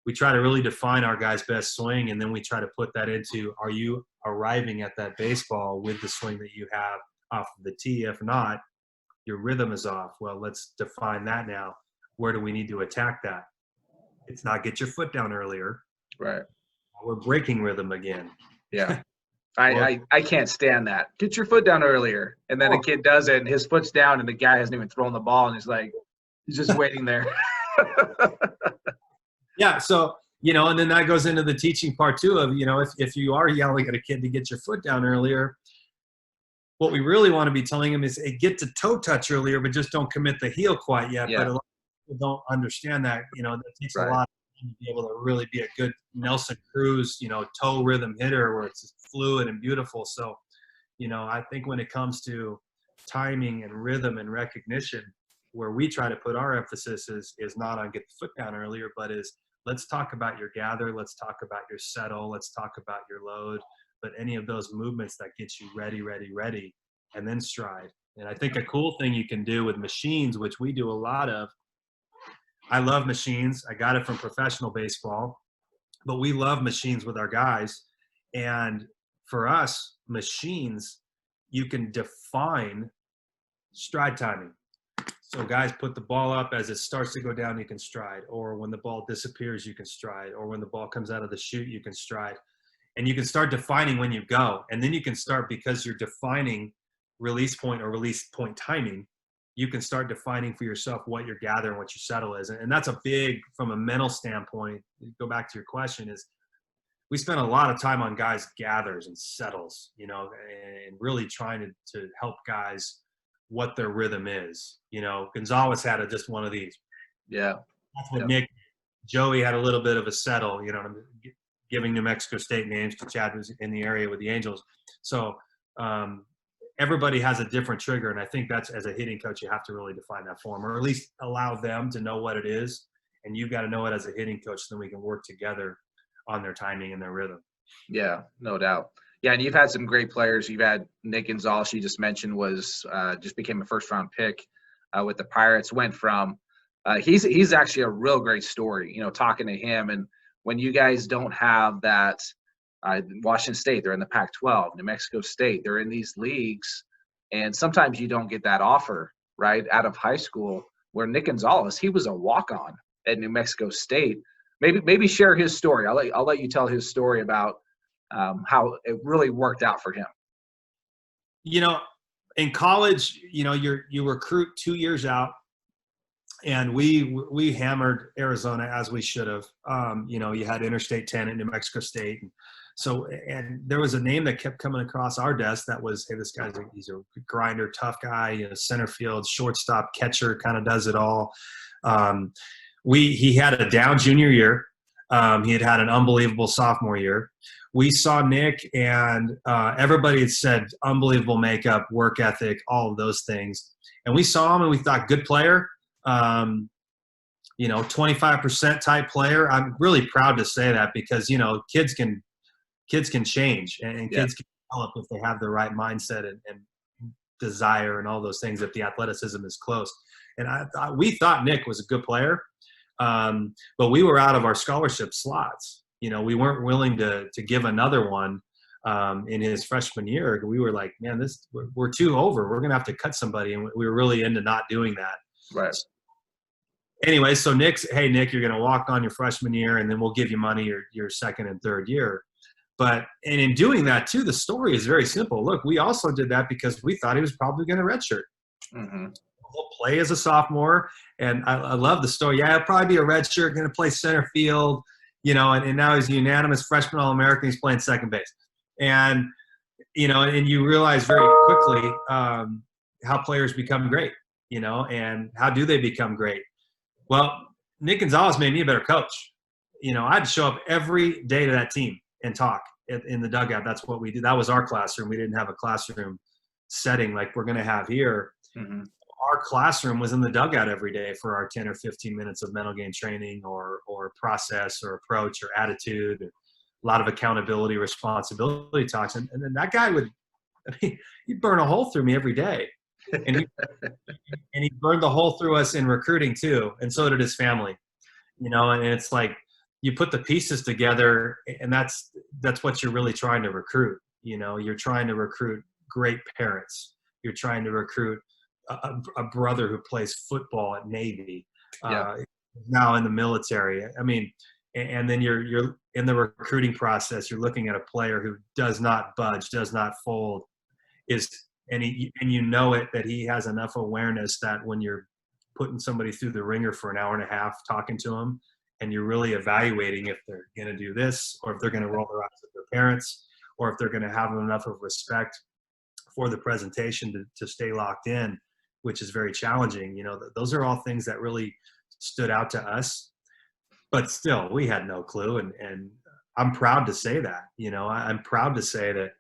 S2: we try to really define our guy's best swing, and then we try to put that into, are you arriving at that baseball with the swing that you have off of the tee? If not, your rhythm is off. Well, let's define that now. Where do we need to attack that? It's not get your foot down earlier.
S1: Right.
S2: We're breaking rhythm again.
S1: Yeah. I can't stand that. Get your foot down earlier. And then a kid does it and his foot's down and the guy hasn't even thrown the ball and he's just waiting there.
S2: Yeah. So, you know, and then that goes into the teaching part too of, you know, if you are yelling at a kid to get your foot down earlier, what we really want to be telling them is, hey, get to toe touch earlier, but just don't commit the heel quite yet.
S1: Yeah.
S2: But a lot of people don't understand that, you know, that takes a lot to be able to really be a good Nelson Cruz, you know, toe rhythm hitter where it's fluid and beautiful. So, you know, I think when it comes to timing and rhythm and recognition, where we try to put our emphasis is not on get the foot down earlier, but is let's talk about your gather, let's talk about your settle, let's talk about your load, but any of those movements that get you ready, and then stride. And I think a cool thing you can do with machines, which we do a lot of, I love machines. I got it from professional baseball, but we love machines with our guys. And for us, machines, you can define stride timing. So guys, put the ball up as it starts to go down, you can stride. Or when the ball disappears, you can stride. Or when the ball comes out of the chute, you can stride. And you can start defining when you go. And then you can start, because you're defining release point or release point timing, you can start defining for yourself what your gather and what your settle is. And that's a big, from a mental standpoint, go back to your question, is we spend a lot of time on guys' gathers and settles, you know, and really trying to help guys what their rhythm is. You know, Gonzalez had just one of these.
S1: Yeah.
S2: That's what Nick, Joey had a little bit of a settle, you know, giving New Mexico State names to Chad was in the area with the Angels. So everybody has a different trigger. And I think that's, as a hitting coach, you have to really define that for them, or at least allow them to know what it is. And you've got to know it as a hitting coach, so then we can work together on their timing and their rhythm.
S1: Yeah, no doubt. Yeah, and you've had some great players. You've had Nick Gonzales, you just mentioned, was just became a first-round pick with the Pirates. Went from he's actually a real great story. You know, talking to him, and when you guys don't have that, Washington State, they're in the Pac-12. New Mexico State, they're in these leagues, and sometimes you don't get that offer right out of high school. Where Nick Gonzales, he was a walk-on at New Mexico State. Maybe share his story. I'll let you tell his story about how it really worked out for him.
S2: You know, in college, you know, you recruit 2 years out, and we hammered Arizona as we should have. You know, you had Interstate 10 at New Mexico State. And there was a name that kept coming across our desk that was, hey, this guy's he's a grinder, tough guy, you know, center field, shortstop, catcher, kind of does it all. He had a down junior year. He had an unbelievable sophomore year. We saw Nick, and everybody had said unbelievable makeup, work ethic, all of those things. And we saw him, and we thought, good player, you know, 25% type player. I'm really proud to say that, because, you know, kids can change, and kids can develop if they have the right mindset and desire and all those things, if the athleticism is close. And we thought Nick was a good player, but we were out of our scholarship slots. You know, we weren't willing to give another one in his freshman year. We were like, man, we're too over. We're going to have to cut somebody. And we were really into not doing that.
S1: Right.
S2: So, anyway, so hey, Nick, you're going to walk on your freshman year, and then we'll give you money your second and third year. And in doing that too, the story is very simple. Look, we also did that because we thought he was probably going to redshirt.
S1: Mm-hmm.
S2: He'll play as a sophomore. And I love the story. Yeah, he'll probably be a redshirt, going to play center field. You know, and now he's a unanimous freshman All-American. He's playing second base. And, you know, and you realize very quickly how players become great, you know, and how do they become great? Well, Nick Gonzales made me a better coach. You know, I'd show up every day to that team and talk in the dugout. That's what we did. That was our classroom. We didn't have a classroom setting like we're going to have here. Mm-hmm. Our classroom was in the dugout every day for our 10 or 15 minutes of mental game training or process or approach or attitude, a lot of accountability, responsibility talks. And then that guy he'd burn a hole through me every day. And he burned the hole through us in recruiting too. And so did his family, you know, and it's like, you put the pieces together, and that's what you're really trying to recruit. You know, you're trying to recruit great parents. You're trying to recruit a brother who plays football at Navy, now in the military. I mean, and then you're in the recruiting process. You're looking at a player who does not budge, does not fold, and you know it, that he has enough awareness that when you're putting somebody through the ringer for an hour and a half talking to them, and you're really evaluating if they're going to do this, or if they're going to roll their eyes at their parents, or if they're going to have enough of respect for the presentation to stay locked in, which is very challenging. You know, those are all things that really stood out to us. But still, we had no clue, and I'm proud to say that. You know, I'm proud to say that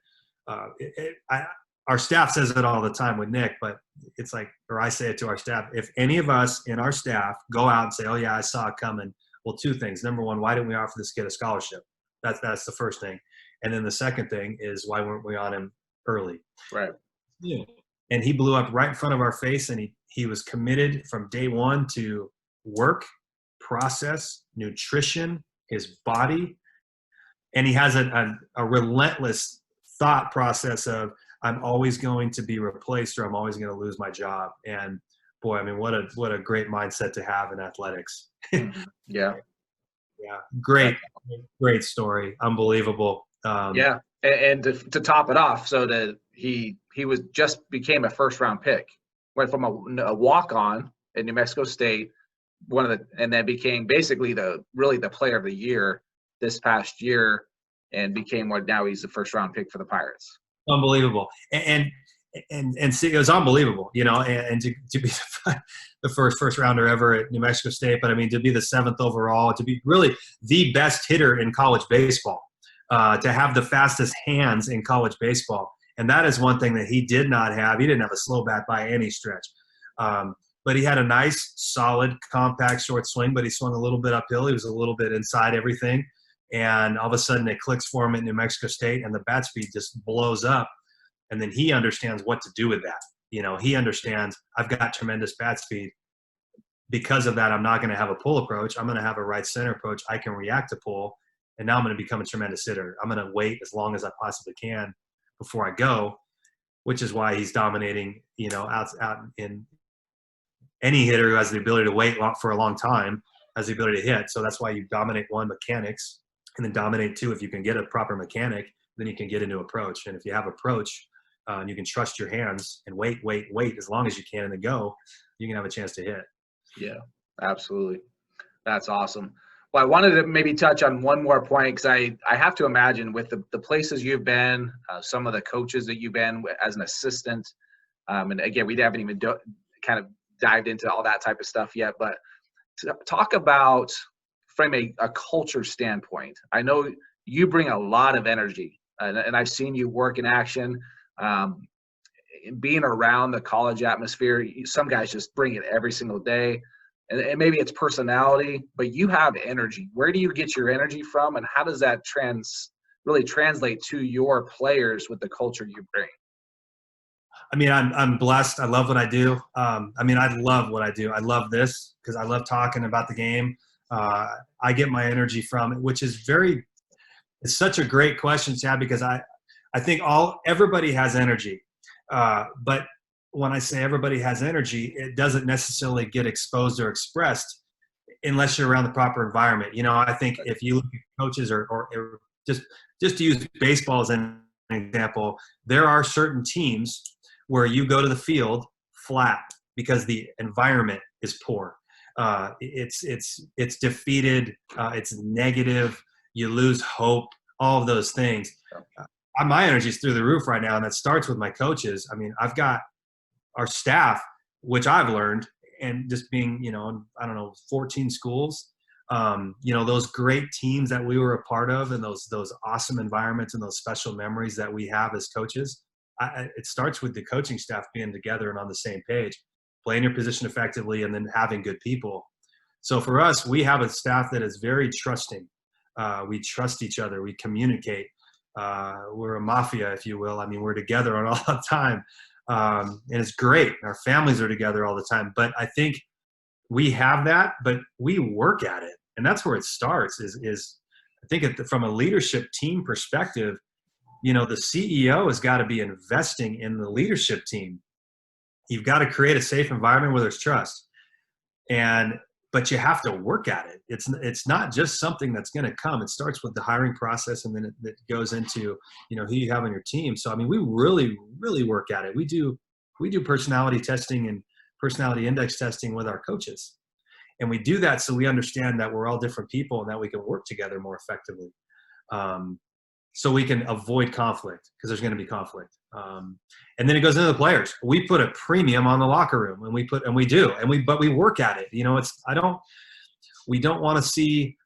S2: our staff says it all the time with Nick, but it's like, or I say it to our staff, if any of us in our staff go out and say, oh yeah, I saw it coming, well, two things. Number one, why didn't we offer this kid a scholarship? That's the first thing. And then the second thing is, why weren't we on him early?
S1: Right.
S2: Yeah. And he blew up right in front of our face, and he was committed from day one to work, process, nutrition, his body. And he has a relentless thought process of, I'm always going to be replaced, or I'm always going to lose my job. And boy, I mean, what a great mindset to have in athletics.
S1: Yeah.
S2: Yeah. Great story. Unbelievable.
S1: Yeah. And to top it off, so that he became a first round pick, went from a walk on at New Mexico State, and then became basically the player of the year this past year, and became what now he's the first round pick for the Pirates.
S2: Unbelievable. And and see, it was unbelievable, and to be the first rounder ever at New Mexico State, but I mean, to be the 7th overall, to be really the best hitter in college baseball, to have the fastest hands in college baseball. And that is one thing that he did not have. He didn't have a slow bat by any stretch. But he had a nice, solid, compact, short swing, but he swung a little bit uphill. He was a little bit inside everything. And all of a sudden it clicks for him at New Mexico State, and the bat speed just blows up. And then he understands what to do with that. He understands, I've got tremendous bat speed. Because of that, I'm not going to have a pull approach. I'm going to have a right center approach. I can react to pull. And now I'm going to become a tremendous hitter. I'm going to wait as long as I possibly can before I go, which is why he's dominating, out in any hitter who has the ability to wait for a long time has the ability to hit. So that's why you dominate one, mechanics, and then dominate two. If you can get a proper mechanic, then you can get into approach. And if you have approach, and you can trust your hands and wait as long as you can and then go, you can have a chance to hit.
S1: Yeah, absolutely. That's awesome. Well, I wanted to maybe touch on one more point, because I have to imagine with the places you've been, some of the coaches that you've been as an assistant, and again, we haven't even kind of dived into all that type of stuff yet, but to talk about from a culture standpoint. I know you bring a lot of energy, and I've seen you work in action. Being around the college atmosphere, some guys just bring it every single day, and maybe it's personality, but you have energy. Where do you get your energy from, and how does that really translate to your players with the culture you bring?
S2: I mean, I'm blessed. I love what I do. I love what I do. I love this because I love talking about the game. I get my energy from it, which is it's such a great question, Chad, because I think everybody has energy. But when I say everybody has energy, it doesn't necessarily get exposed or expressed unless you're around the proper environment. I think if you look at coaches or just to use baseball as an example, there are certain teams where you go to the field flat because the environment is poor. It's defeated. It's negative. You lose hope. All of those things. My energy is through the roof right now, and that starts with my coaches. I mean, I've got our staff, which I've learned, and just being, 14 schools, those great teams that we were a part of, and those awesome environments and those special memories that we have as coaches. It starts with the coaching staff being together and on the same page, playing your position effectively, and then having good people. So for us, we have a staff that is very trusting. We trust each other. We communicate. We're a mafia, if you will. I mean, we're together all the time. And it's great. Our families are together all the time. But I think we have that, but we work at it. And that's where it starts is I think from a leadership team perspective, the CEO has got to be investing in the leadership team. You've got to create a safe environment where there's trust. But you have to work at it. It's not just something that's going to come. It starts with the hiring process, and then it goes into, who you have on your team. So, I mean, we really, really work at it. We do personality testing and personality index testing with our coaches. And we do that so we understand that we're all different people and that we can work together more effectively. So we can avoid conflict, because there's going to be conflict. And then it goes into the players. We put a premium on the locker room, and but we work at it. We don't want to see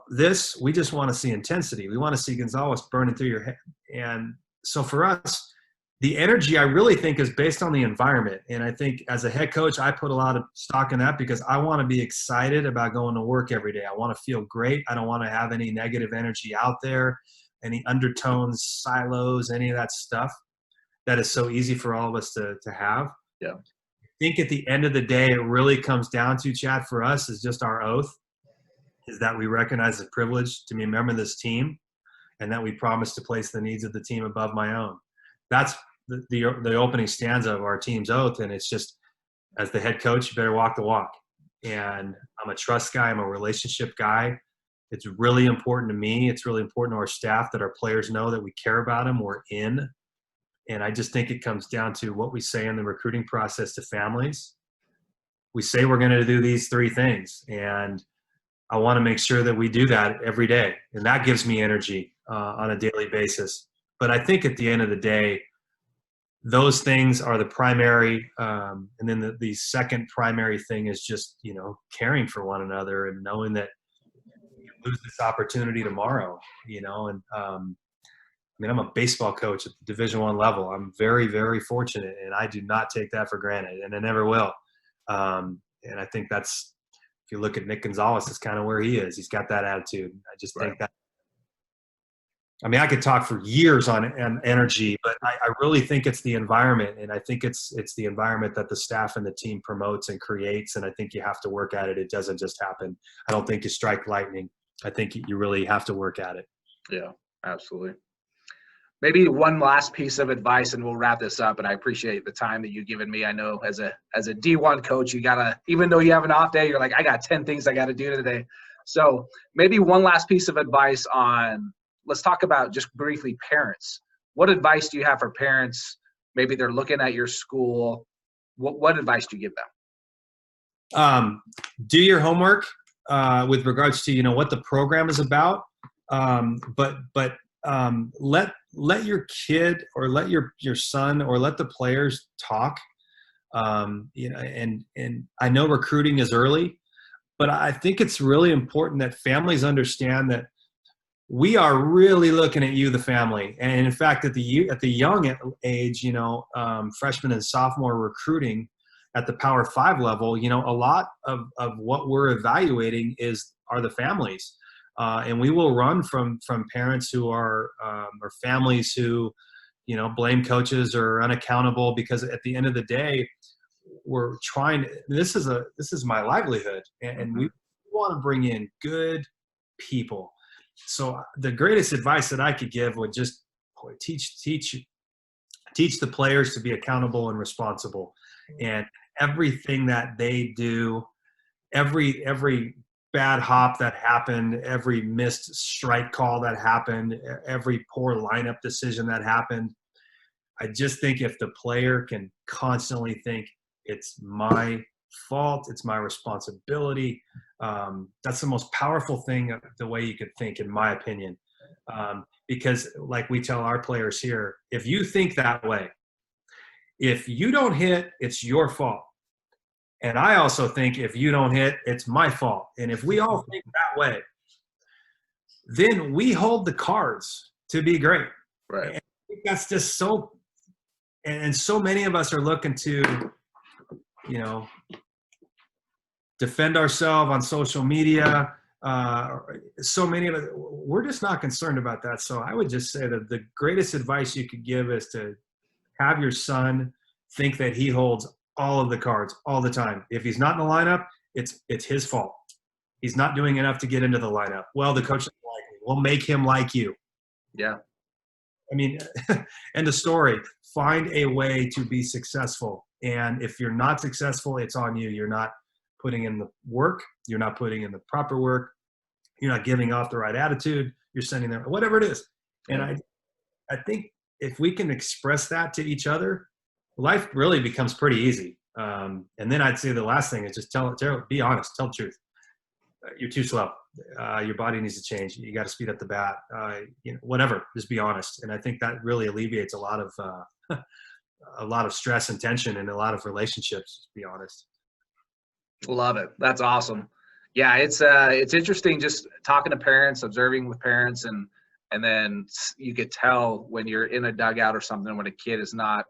S2: this. We just want to see intensity. We want to see Gonzalez burning through your head. And so for us, the energy, I really think, is based on the environment. And I think as a head coach, I put a lot of stock in that because I want to be excited about going to work every day. I want to feel great. I don't want to have any negative energy out there, any undertones, silos, any of that stuff that is so easy for all of us to have.
S1: Yeah.
S2: I think at the end of the day, it really comes down to, Chad, for us is just our oath, is that we recognize the privilege to be a member of this team, and that we promise to place the needs of the team above my own. That's the opening stanza of our team's oath. And it's just, as the head coach, you better walk the walk. And I'm a trust guy. I'm a relationship guy. It's really important to me. It's really important to our staff that our players know that we care about them. We're in. And I just think it comes down to what we say in the recruiting process to families. We say we're going to do these 3 things. And I want to make sure that we do that every day. And that gives me energy on a daily basis. But I think at the end of the day, those things are the primary. And then the second primary thing is just, caring for one another and knowing that you lose this opportunity tomorrow, and, I'm a baseball coach at the Division I level. I'm very, very fortunate, and I do not take that for granted, and I never will. And I think that's, if you look at Nick Gonzalez, that's kind of where he is. He's got that attitude. I just think that, I could talk for years on energy, but I really think it's the environment, and I think it's the environment that the staff and the team promotes and creates, and I think you have to work at it. It doesn't just happen. I don't think you strike lightning. I think you really have to work at it.
S1: Yeah, absolutely. Maybe one last piece of advice, and we'll wrap this up. And I appreciate the time that you've given me. I know as a D1 coach, you gotta, even though you have an off day, you're like, I got 10 things I got to do today. So maybe one last piece of advice on, let's talk about just briefly parents. What advice do you have for parents? Maybe they're looking at your school. What advice do you give them?
S2: Do your homework with regards to what the program is about. But let your kid or let your son or let the players talk. And I know recruiting is early, but I think it's really important that families understand that we are really looking at you, the family. And in fact, at the young age, freshman and sophomore recruiting at the Power 5 level, a lot of what we're evaluating are the families. And we will run from parents who are or families who, blame coaches or unaccountable, because at the end of the day, we're trying. This is my livelihood, and we want to bring in good people. So the greatest advice that I could give would just teach the players to be accountable and responsible, and everything that they do, every bad hop that happened, every missed strike call that happened, every poor lineup decision that happened. I just think if the player can constantly think it's my fault, it's my responsibility, that's the most powerful thing, the way you could think, in my opinion. Because like we tell our players here, if you think that way, if you don't hit, it's your fault. And I also think if you don't hit, it's my fault. And if we all think that way, then we hold the cards to be great.
S1: Right.
S2: And I think that's just so, and so many of us are looking to, defend ourselves on social media. So many of us, we're just not concerned about that. So I would just say that the greatest advice you could give is to have your son think that he holds all of the cards all the time. If he's not in the lineup, it's his fault. He's not doing enough to get into the lineup. Well, the coach doesn't like me. We'll make him like you.
S1: Yeah.
S2: End of story. Find a way to be successful. And if you're not successful, it's on you. You're not putting in the work. You're not putting in the proper work. You're not giving off the right attitude. You're sending them, whatever it is. And I think if we can express that to each other, life really becomes pretty easy. And then I'd say the last thing is just be honest, tell the truth. You're too slow. Your body needs to change. You got to speed up the bat. Whatever. Just be honest. And I think that really alleviates a lot of stress and tension in a lot of relationships. To be honest.
S1: Love it. That's awesome. Yeah, it's interesting just talking to parents, observing with parents, and then you could tell when you're in a dugout or something when a kid is not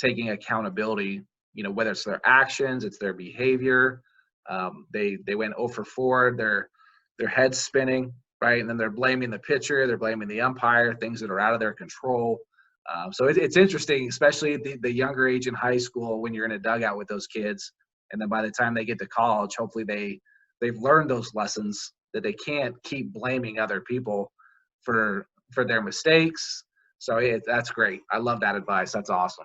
S1: taking accountability. Whether it's their actions, it's their behavior. They went 0 for 4. Their head's spinning, right? And then they're blaming the pitcher, they're blaming the umpire, things that are out of their control. So it's interesting, especially at the younger age in high school, when you're in a dugout with those kids. And then by the time they get to college, hopefully they've learned those lessons, that they can't keep blaming other people for their mistakes. So that's great. I love that advice. That's awesome.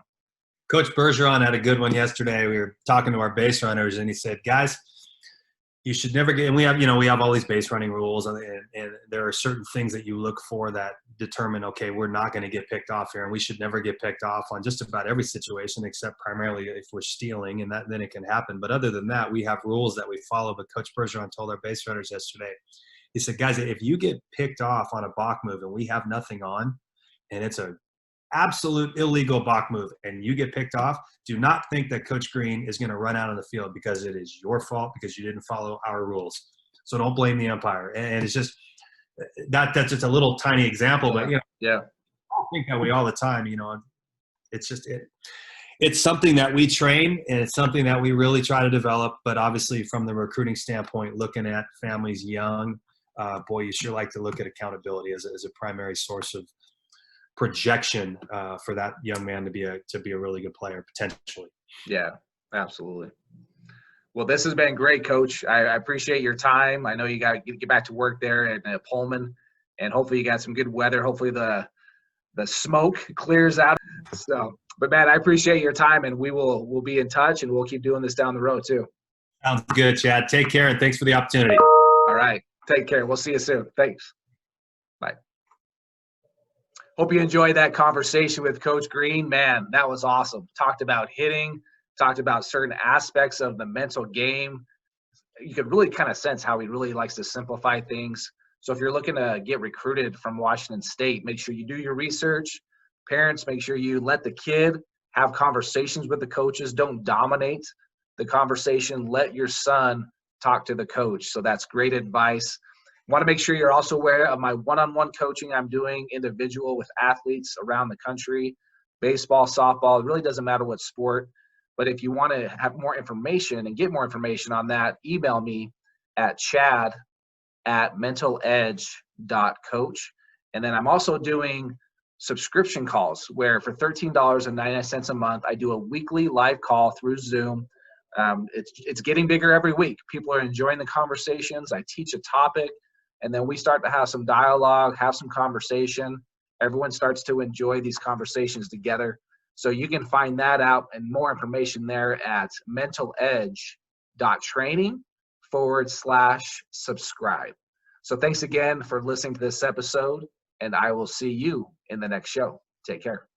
S2: Coach Bergeron had a good one yesterday. We were talking to our base runners, and he said, guys, you should never get – and we have all these base running rules, and there are certain things that you look for that determine, okay, we're not going to get picked off here, and we should never get picked off on just about every situation, except primarily if we're stealing, and then it can happen. But other than that, we have rules that we follow. But Coach Bergeron told our base runners yesterday, he said, guys, if you get picked off on a balk move and we have nothing on, and it's a absolute illegal balk move and you get picked off, do not think that Coach Green is going to run out on the field because it is your fault because you didn't follow our rules. So don't blame the umpire. And it's just that's just a little tiny example, but
S1: yeah,
S2: I think that way all the time. It's just it's something that we train and it's something that we really try to develop. But obviously, from the recruiting standpoint, looking at families young, boy, you sure like to look at accountability as a primary source of projection for that young man to be a really good player potentially.
S1: Yeah, absolutely. Well, this has been great, Coach. I appreciate your time. I know you got to get back to work there in Pullman, and hopefully you got some good weather. Hopefully the smoke clears out. So, but man, I appreciate your time, and we'll be in touch, and we'll keep doing this down the road too.
S2: Sounds good, Chad. Take care, and thanks for the opportunity.
S1: All right, take care. We'll see you soon. Thanks. Bye. Hope you enjoyed that conversation with Coach Green. Man, that was awesome. Talked about hitting, talked about certain aspects of the mental game. You could really kind of sense how he really likes to simplify things. So if you're looking to get recruited from Wahington State, make sure you do your research. Parents, make sure you let the kid have conversations with the coaches. Don't dominate the conversation. Let your son talk to the coach. So that's great advice. Want to make sure you're also aware of my one-on-one coaching I'm doing individual with athletes around the country, baseball, softball. It really doesn't matter what sport. But if you want to have more information and get more information on that, email me at chad@mentaledge.coach. And then I'm also doing subscription calls where for $13.99 a month, I do a weekly live call through Zoom. It's getting bigger every week. People are enjoying the conversations. I teach a topic, and then we start to have some dialogue, have some conversation. Everyone starts to enjoy these conversations together. So you can find that out and more information there at mentaledge.training/subscribe. So thanks again for listening to this episode, and I will see you in the next show. Take care.